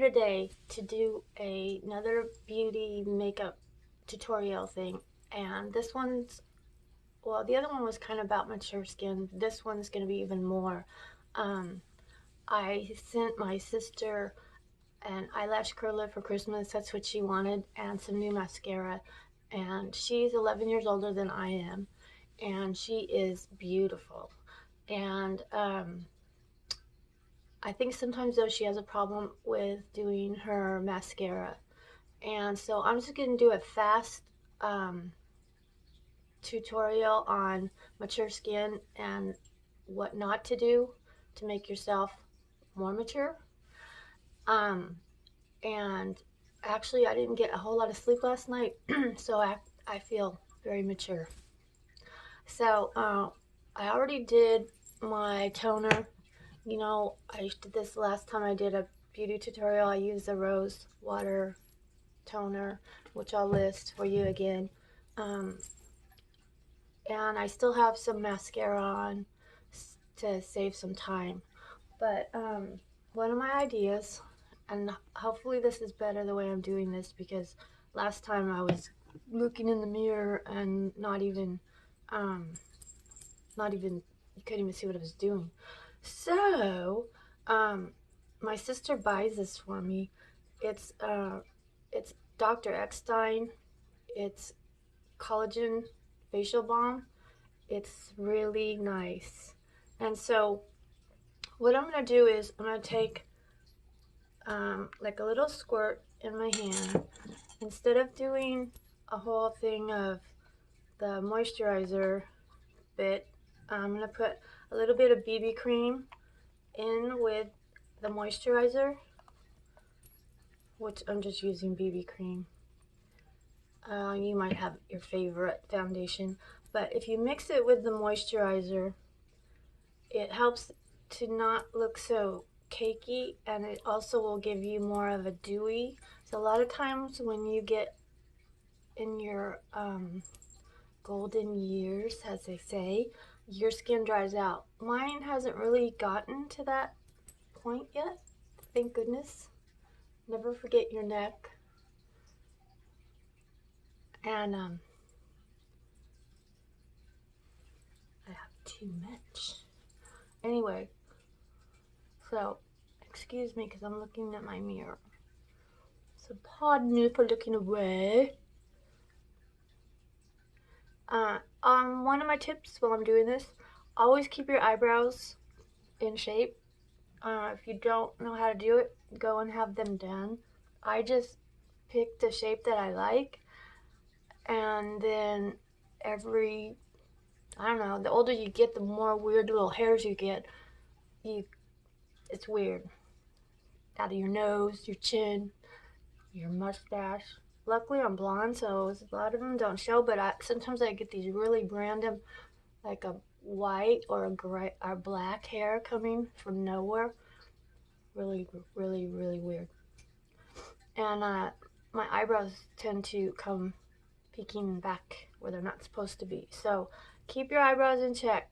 here today to do another beauty makeup tutorial thing, and this one's, well, the other one was kind of about mature skin. This one's going to be even more. um, I sent my sister an eyelash curler for Christmas. That's what she wanted, and some new mascara. And she's 11 years older than I am, and she is beautiful. And I think sometimes though she has a problem with doing her mascara. And so I'm just going to do a fast um, tutorial on mature skin and what not to do to make yourself more mature. Um, and actually, I didn't get a whole lot of sleep last night, so I feel very mature. So I already did my toner. You know, I did this last time I did a beauty tutorial. I used the rose water toner, which I'll list for you again. Um, and I still have some mascara on to save some time. But one of my ideas, and hopefully this is better the way I'm doing this, because last time I was looking in the mirror and you couldn't even see what I was doing. So my sister buys this for me. It's Dr. Eckstein. It's collagen facial balm. It's really nice. And so what I'm going to do is I'm going to take like a little squirt in my hand. Instead of doing a whole thing of the moisturizer bit, I'm going to put a little bit of BB cream in with the moisturizer, which I'm just using BB cream. You might have your favorite foundation, but if you mix it with the moisturizer, it helps to not look so cakey, and it also will give you more of a dewy. So a lot of times when you get in your golden years, as they say, your skin dries out. Mine hasn't really gotten to that point yet, thank goodness. Never forget your neck. And I have too much. Anyway, so excuse me because I'm looking at my mirror. So pardon me for looking away. One of my tips while I'm doing this, always keep your eyebrows in shape. If you don't know how to do it, go and have them done. I just pick the shape that I like, and then I don't know, the older you get, the more weird little hairs you get. It's weird. Out of your nose, your chin, your mustache. Luckily I'm blonde, so a lot of them don't show, but sometimes I get these really random, like a white or a gray or black hair coming from nowhere. Really, really, really weird. And my eyebrows tend to come peeking back where they're not supposed to be. So keep your eyebrows in check,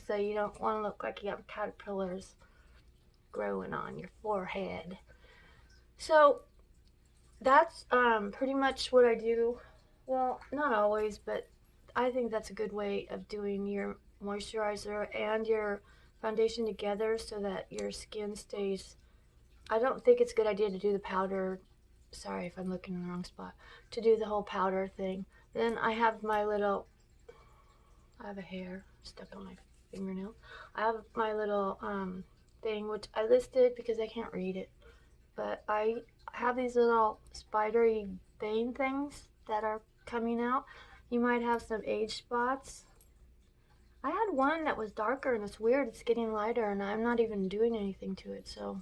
so you don't want to look like you have caterpillars growing on your forehead. So that's pretty much what I do. Well, not always, but I think that's a good way of doing your moisturizer and your foundation together so that your skin stays. I don't think it's a good idea to do the powder. Sorry if I'm looking in the wrong spot. To do the whole powder thing. Then I have I have a hair stuck on my fingernail. I have my little thing, which I listed because I can't read it. But I have these little spidery vein things that are coming out. You might have some age spots. I had one that was darker, and it's weird. It's getting lighter, and I'm not even doing anything to it. So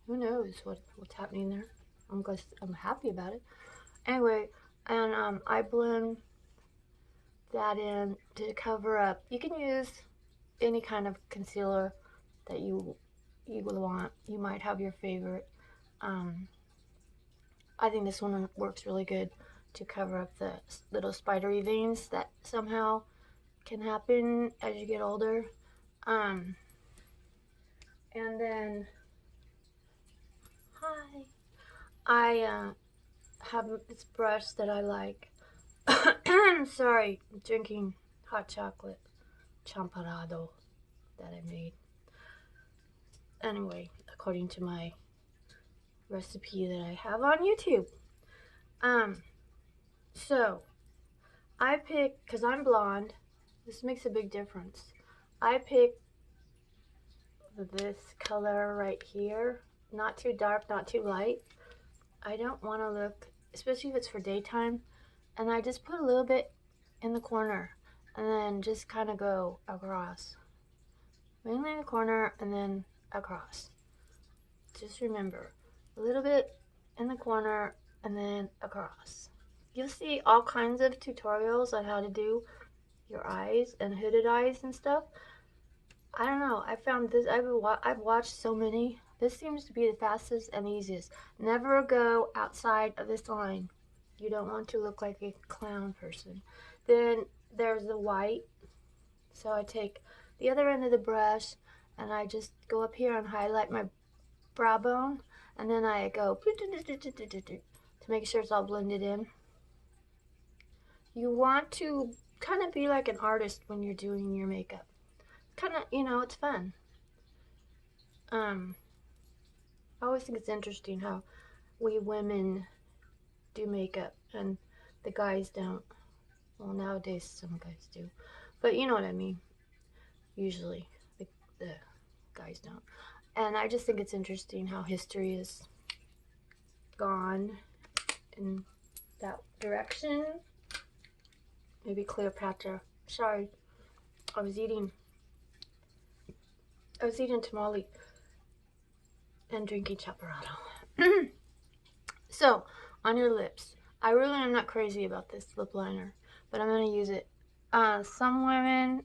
who knows what's happening there? I'm happy about it. Anyway, and I blend that in to cover up. You can use any kind of concealer that you will want. You might have your favorite. I think this one works really good to cover up the little spidery veins that somehow can happen as you get older. And then I have this brush that I like. Sorry, I'm drinking hot chocolate champorado that I made. Anyway, according to my recipe that I have on YouTube. So I pick, because I'm blonde, this makes a big difference. I pick this color right here, not too dark, not too light. I don't want to look, especially if it's for daytime, and I just put a little bit in the corner and then just kind of go across. Mainly in the corner and then across. Just remember, a little bit in the corner and then across. You'll see all kinds of tutorials on how to do your eyes and hooded eyes and stuff. I don't know, I found this, I've watched so many. This seems to be the fastest and easiest. Never go outside of this line. You don't want to look like a clown person. Then there's the white. So I take the other end of the brush and I just go up here and highlight my brow bone. And then I go to make sure it's all blended in. You want to kind of be like an artist when you're doing your makeup. Kind of, you know, it's fun. I always think it's interesting how we women do makeup and the guys don't. Well, nowadays some guys do, but you know what I mean. Usually the guys don't. And I just think it's interesting how history is gone in that direction. Maybe Cleopatra. Sorry, I was eating tamale and drinking chaparrado. So, on your lips. I really am not crazy about this lip liner, but I'm going to use it. Some women,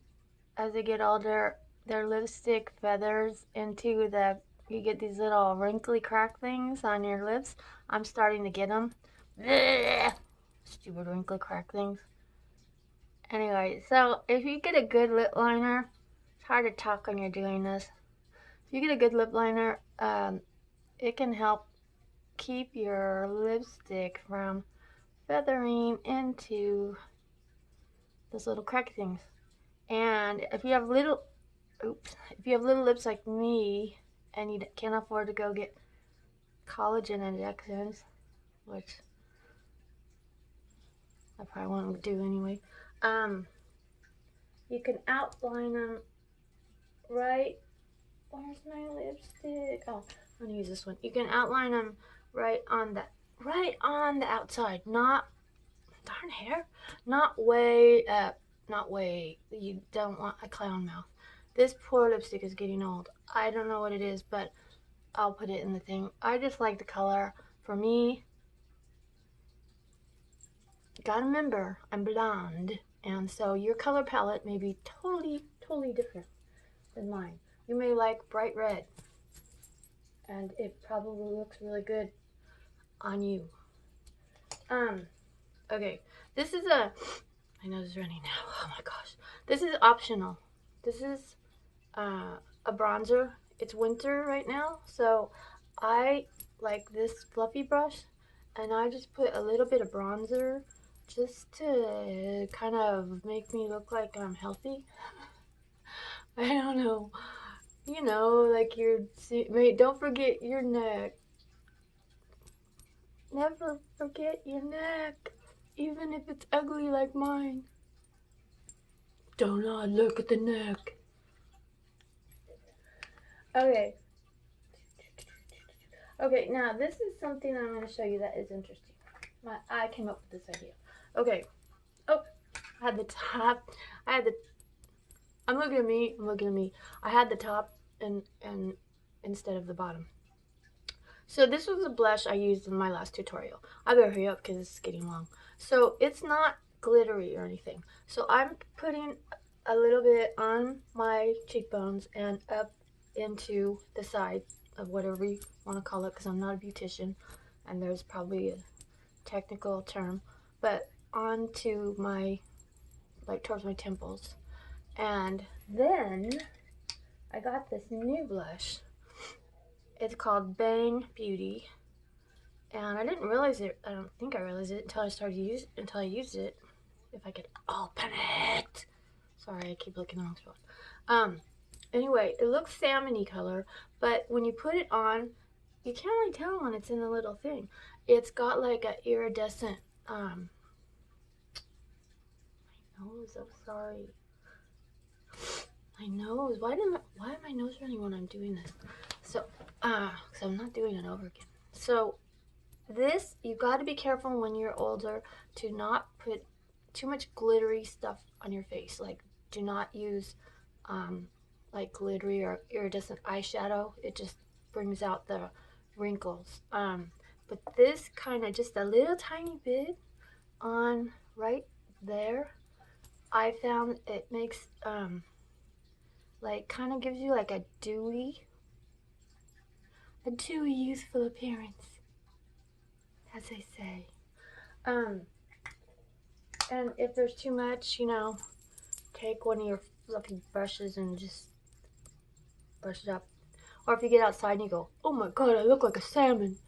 as they get older, their lipstick feathers into the, you get these little wrinkly crack things on your lips. I'm starting to get them. Stupid wrinkly crack things. Anyway, so if you get a good lip liner, it's hard to talk when you're doing this. If you get a good lip liner, it can help keep your lipstick from feathering into those little crack things. And if you have little lips like me and you can't afford to go get collagen injections, which I probably won't do anyway, you can outline them right. Where's my lipstick? Oh, I'm gonna use this one. You can outline them right on the outside, not darn hair, not way up, not way. You don't want a clown mouth. This poor lipstick is getting old. I don't know what it is, but I'll put it in the thing. I just like the color. For me, gotta remember, I'm blonde, and so your color palette may be totally different than mine. You may like bright red, and it probably looks really good on you. Okay, this is my nose is running now. Oh my gosh. This is optional. This is a bronzer. It's winter right now, so I like this fluffy brush, and I just put a little bit of bronzer just to kind of make me look like I'm healthy. I don't know. You know, like don't forget your neck. Never forget your neck, even if it's ugly like mine. Do not look at the neck. Okay. Okay, now this is something I'm going to show you that is interesting. I came up with this idea. Okay. Oh, I had the top. I'm looking at me. I had the top and instead of the bottom. So this was a blush I used in my last tutorial. I better hurry up because it's getting long. So it's not glittery or anything. So I'm putting a little bit on my cheekbones and up into the side of whatever you want to call it, because I'm not a beautician and there's probably a technical term, but onto my, like towards my temples. And then I got this new blush. It's called Bang Beauty, And I didn't realize it. I don't think I realized it until I used it. If I could open it. Sorry, I keep looking in the wrong spot. Anyway, it looks salmony color, but when you put it on, you can't really tell when it's in the little thing. It's got like a iridescent, my nose, I'm sorry. My nose, why am my nose running when I'm doing this? So I'm not doing it over again. So this, you got to be careful when you're older to not put too much glittery stuff on your face. Like, do not use like glittery or iridescent eyeshadow. It just brings out the wrinkles. But this kind of just a little tiny bit on right there, I found it makes like kind of gives you like a dewy youthful appearance, as they say. And if there's too much, you know, take one of your fluffy brushes and just brush it up. Or if you get outside and you go, oh my god, I look like a salmon.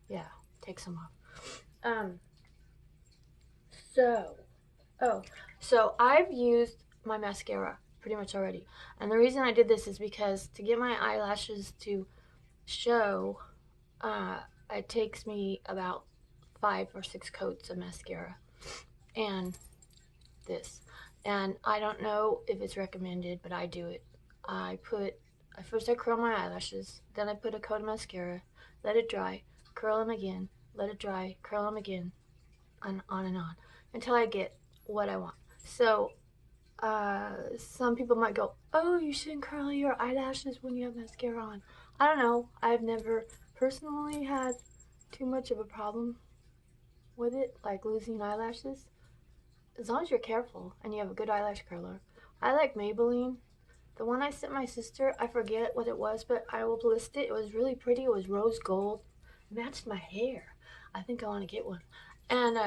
Yeah, take some off. So I've used my mascara pretty much already. And the reason I did this is because to get my eyelashes to show, it takes me about 5 or 6 coats of mascara. And this. And I don't know if it's recommended, but I do it. First I curl my eyelashes, then I put a coat of mascara, let it dry, curl them again, let it dry, curl them again, and on, until I get what I want. So, some people might go, oh, you shouldn't curl your eyelashes when you have mascara on. I don't know. I've never personally had too much of a problem with it, like losing eyelashes. As long as you're careful and you have a good eyelash curler. I like Maybelline. The one I sent my sister, I forget what it was, but I will list it. It was really pretty. It was rose gold. It matched my hair. I think I want to get one. And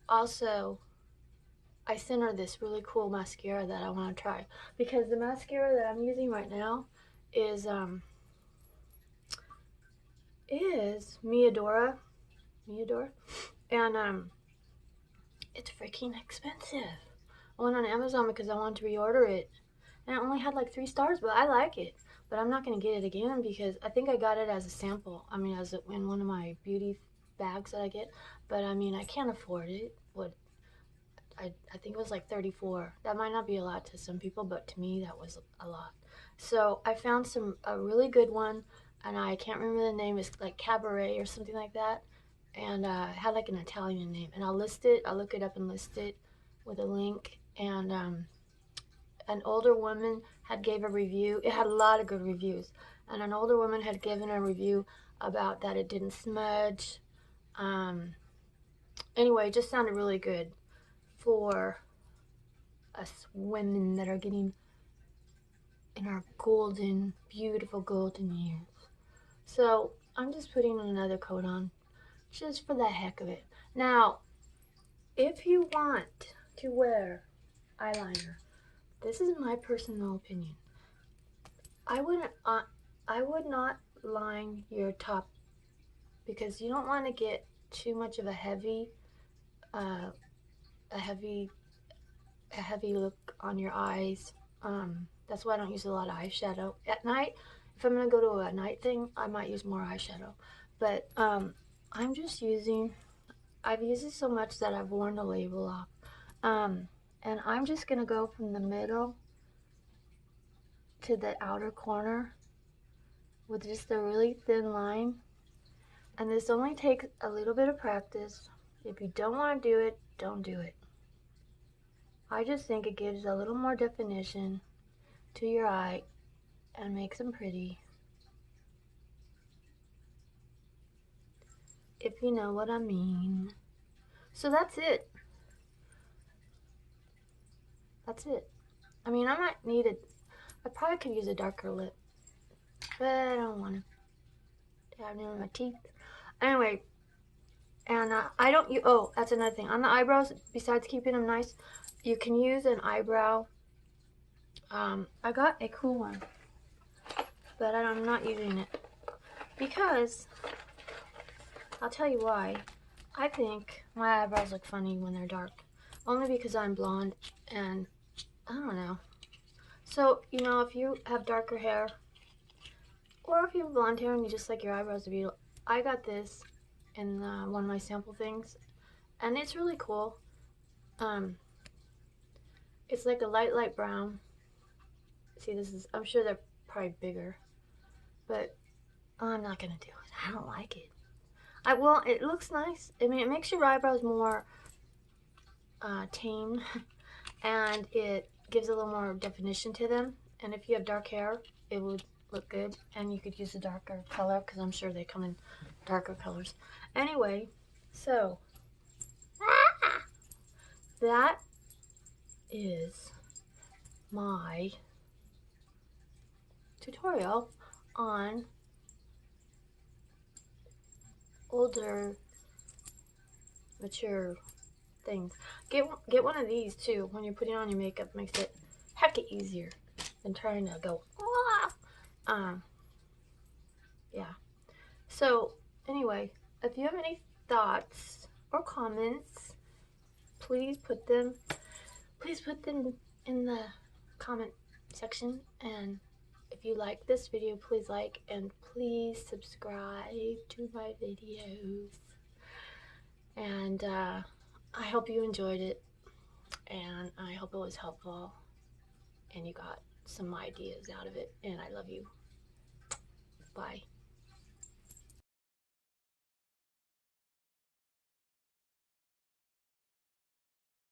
also, I sent her this really cool mascara that I want to try. Because the mascara that I'm using right now is Adora. And it's freaking expensive. I went on Amazon because I wanted to reorder it. And it only had like 3 stars, but I like it. But I'm not going to get it again because I think I got it as a sample. I mean, in one of my beauty bags that I get. But I mean, I can't afford it. I think it was like 34. That might not be a lot to some people, but to me, that was a lot. So I found a really good one, and I can't remember the name. It's like Cabaret or something like that. And it had like an Italian name. And I'll look it up and list it with a link. And an older woman had gave a review. It had a lot of good reviews. And an older woman had given a review about that it didn't smudge. Anyway, it just sounded really good for us women that are getting in our beautiful golden years. So I'm just putting another coat on just for the heck of it. Now, if you want to wear eyeliner, this is my personal opinion. I would not line your top because you don't want to get too much of a heavy look on your eyes. That's why I don't use a lot of eyeshadow at night. If I'm gonna go to a night thing, I might use more eyeshadow. But I'm just I've used it so much that I've worn the label off. And I'm just gonna go from the middle to the outer corner with just a really thin line. And this only takes a little bit of practice. If you don't want to do it, don't do it. I just think it gives a little more definition to your eye and makes them pretty. If you know what I mean. So that's it. That's it. I mean, I might need I probably could use a darker lip, but I don't want to have it on my teeth. Anyway, and I don't use, oh, that's another thing. On the eyebrows, besides keeping them nice, you can use an eyebrow. I got a cool one, but I'm not using it because I'll tell you why. I think my eyebrows look funny when they're dark. Only because I'm blonde and I don't know. So, you know, if you have darker hair, or if you have blonde hair and you just like your eyebrows to be, I got this in one of my sample things, and it's really cool. It's like a light brown. See, this is, I'm sure they're probably bigger, but I'm not gonna do it. I don't like it. Well, it looks nice. I mean, it makes your eyebrows more tame, and it gives a little more definition to them. And if you have dark hair, it would look good, and you could use a darker color because I'm sure they come in darker colors. Anyway, so that is my tutorial on older, mature things. Get one of these too when you're putting on your makeup. Makes it hecka easier than trying to go. Yeah. So anyway, if you have any thoughts or comments, please put them in the comment section. And if you like this video, please like and please subscribe to my videos. And I hope you enjoyed it, and I hope it was helpful and you got some ideas out of it, and I love you.